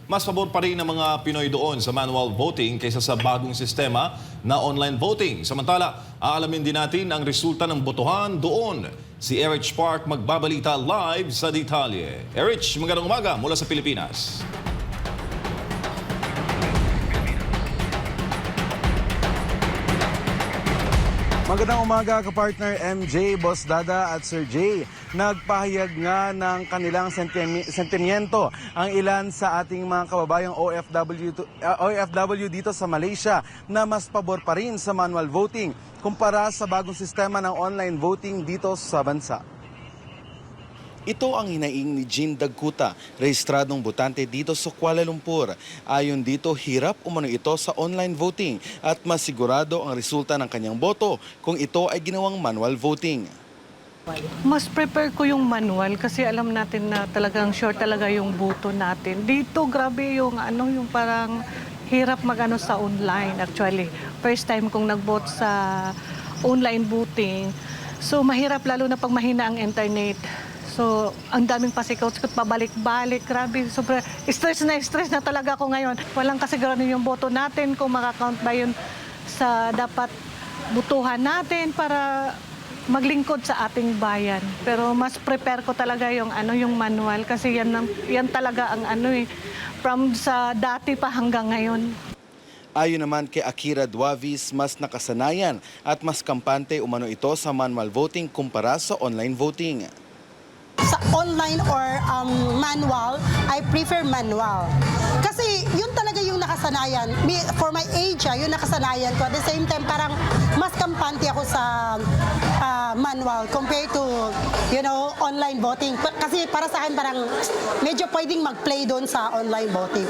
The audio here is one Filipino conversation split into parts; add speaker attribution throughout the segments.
Speaker 1: mas pabor pa rin ng mga Pinoy doon sa manual voting kaysa sa bagong sistema na online voting. Samantala, aalamin din natin ang resulta ng botohan doon. Si Erich Park magbabalita live sa detalye. Erich, magandang umaga mula sa Pilipinas.
Speaker 2: Magandang umaga kapartner MJ, Boss Dada at Sir J. Nagpahayag nga ng kanilang sentimiento ang ilan sa ating mga kababayang OFW dito sa Malaysia na mas pabor pa rin sa manual voting kumpara sa bagong sistema ng online voting dito sa bansa. Ito ang hinaing ni Jean Dagkuta, rehistradong botante dito sa Kuala Lumpur. Ayon dito, hirap umano ito sa online voting at mas sigurado ang resulta ng kanyang boto kung ito ay ginawang manual voting.
Speaker 3: Mas prepare ko yung manual kasi alam natin na talagang sure talaga yung boto natin. Dito grabe yung yung parang hirap magano sa online actually. First time kong nag-vote sa online voting. So mahirap lalo na pag mahina ang internet. So, ang daming pasikot-sikot, pabalik-balik, grabe. Sobra, stress na talaga ako ngayon. Walang kasigurado yung boto natin, kung makakount ba yun sa dapat butuhan natin para maglingkod sa ating bayan. Pero mas prepare ko talaga yung yung manual kasi yan talaga ang from sa dati pa hanggang ngayon.
Speaker 2: Ayon naman kay Akira Duavis, mas nakasanayan at mas kampante umano ito sa manual voting kumpara sa online voting.
Speaker 4: Sa online or manual, I prefer manual. Kasi yun talaga yung nakasanayan. For my age, yun nakasanayan ko. At the same time, parang mas kampante ako sa manual compared to, online voting. Kasi para sa akin, parang medyo pwedeng mag-play doon sa online voting.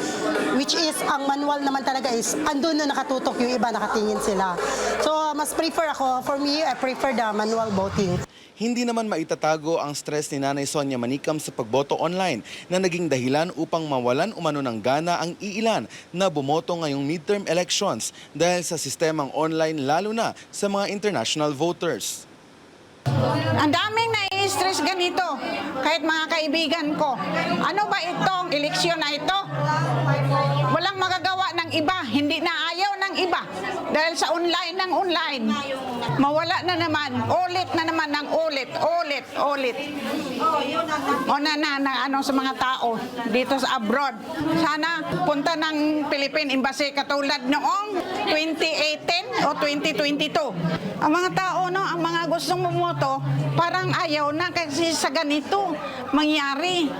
Speaker 4: Which is, ang manual naman talaga is, andun na nakatutok yung iba, nakatingin sila. So, mas prefer ako. For me, I prefer the manual voting.
Speaker 2: Hindi naman maitatago ang stress ni Nanay Sonia Manicam sa pagboto online na naging dahilan upang mawalan umano ng gana ang iilan na bumoto ngayong midterm elections dahil sa sistemang online lalo na sa mga international voters.
Speaker 5: Ang daming nai-stress ganito, kahit mga kaibigan ko. Ano ba itong eleksyon na ito? Walang magagawa ng iba, hindi na ayaw ng iba. Dahil sa online ng online, mawala na naman, ulit na naman ng ulit. O sa mga tao dito sa abroad. Sana punta ng Philippine Embassy katulad noong 2018 o 2022. Ang mga tao, ang mga gustong bumoto, parang ayaw na kasi sa ganito mangyari.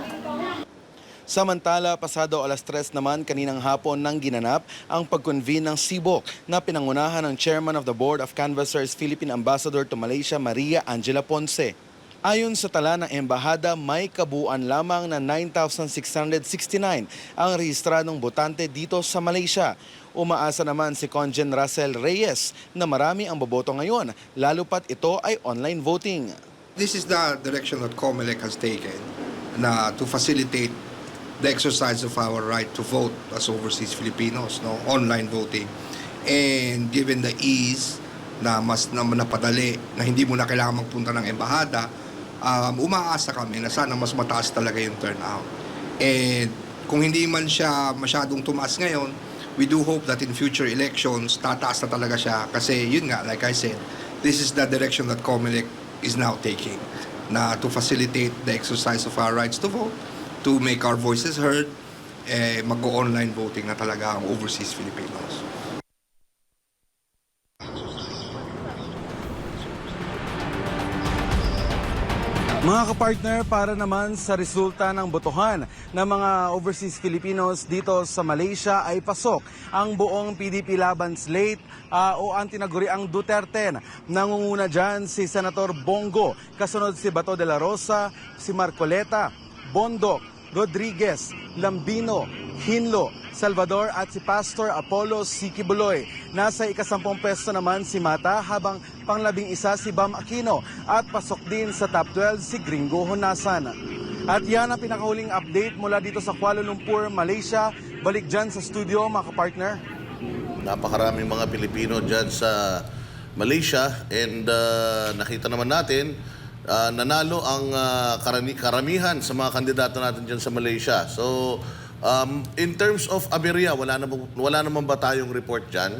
Speaker 2: Samantala, pasado alas 3 naman kaninang hapon nang ginanap ang pag-convene ng CBOC na pinangunahan ng Chairman of the Board of Canvassers Philippine Ambassador to Malaysia, Maria Angela Ponce. Ayon sa tala ng embahada, may kabuuan lamang na 9,669 ang rehistradong botante dito sa Malaysia. Umaasa naman si Conjen Russell Reyes na marami ang boboto ngayon, lalo pat ito ay online voting.
Speaker 6: This is the direction that COMELEC has taken na to facilitate the exercise of our right to vote as overseas Filipinos, online voting. And given the ease na mas napadali, na hindi mo na kailangan magpunta ng embahada, umaasa kami na sana mas mataas talaga yung turnout. And kung hindi man siya masyadong tumaas ngayon, we do hope that in future elections, tataas na talaga siya. Kasi yun nga, like I said, this is the direction that COMELEC is now taking, na to facilitate the exercise of our rights to vote, to make our voices heard, mag-online voting na talaga ang overseas Filipinos.
Speaker 2: Mga kapartner, para naman sa resulta ng botohan ng mga overseas Filipinos dito sa Malaysia ay pasok ang buong PDP laban slate o ang tinaguriang Duterte. Nangunguna dyan si Senator Bongo, kasunod si Bato de la Rosa, si Marcoleta, Bondoc, Rodriguez, Lambino, Hinlo, Salvador at si Pastor Apollo Sikibuloy. Nasa ika-10 pwesto naman si Mata habang pang-11 si Bam Aquino at pasok din sa top 12 si Gringo Honasan. At yan ang pinakahuling update mula dito sa Kuala Lumpur, Malaysia. Balik dyan sa studio mga kapartner.
Speaker 7: Napakaraming mga Pilipino dyan sa Malaysia and nakita naman natin nanalo ang karamihan sa mga kandidato natin dyan sa Malaysia. So In terms of aberya, wala naman ba tayong report dyan?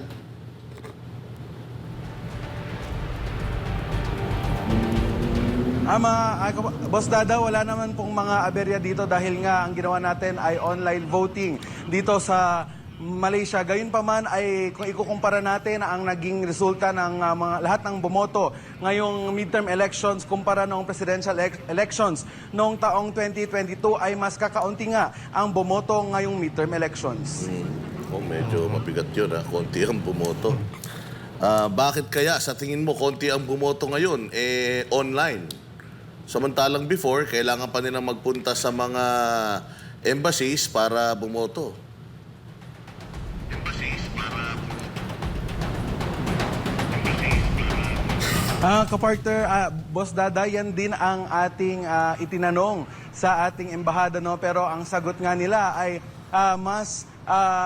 Speaker 2: Boss Dada, wala naman pong mga aberya dito dahil nga ang ginawa natin ay online voting dito sa Malaysia. Gayunpaman ay kung ikukumpara natin ang naging resulta ng mga lahat ng bumoto ngayong midterm elections kumpara noong presidential elections noong taong 2022 ay mas kakaunti nga ang bumoto ngayong midterm elections.
Speaker 7: Medyo mabigat yun, konti ang bumoto. Bakit kaya sa tingin mo konti ang bumoto ngayon online? Samantalang before, kailangan pa nilang magpunta sa mga embassies para bumoto.
Speaker 2: Kapartner, Boss Dada, yan din ang ating itinanong sa ating embahada, no? Pero ang sagot nga nila ay mas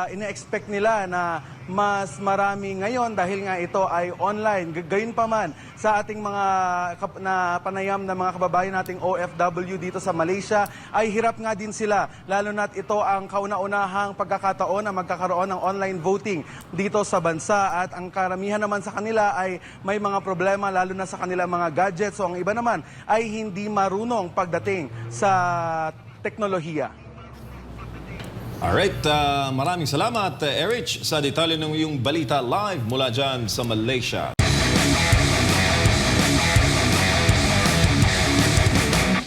Speaker 2: ina-expect nila na mas marami ngayon dahil nga ito ay online. Gayunpaman sa ating mga panayam na mga kababayan nating OFW dito sa Malaysia ay hirap nga din sila, lalo na't ito ang kauna-unahang pagkakataon na magkakaroon ng online voting dito sa bansa at ang karamihan naman sa kanila ay may mga problema lalo na sa kanilang mga gadgets, so ang iba naman ay hindi marunong pagdating sa teknolohiya.
Speaker 1: Alright, maraming salamat, Erich, sa detalye ng iyong balita live mula dyan sa Malaysia.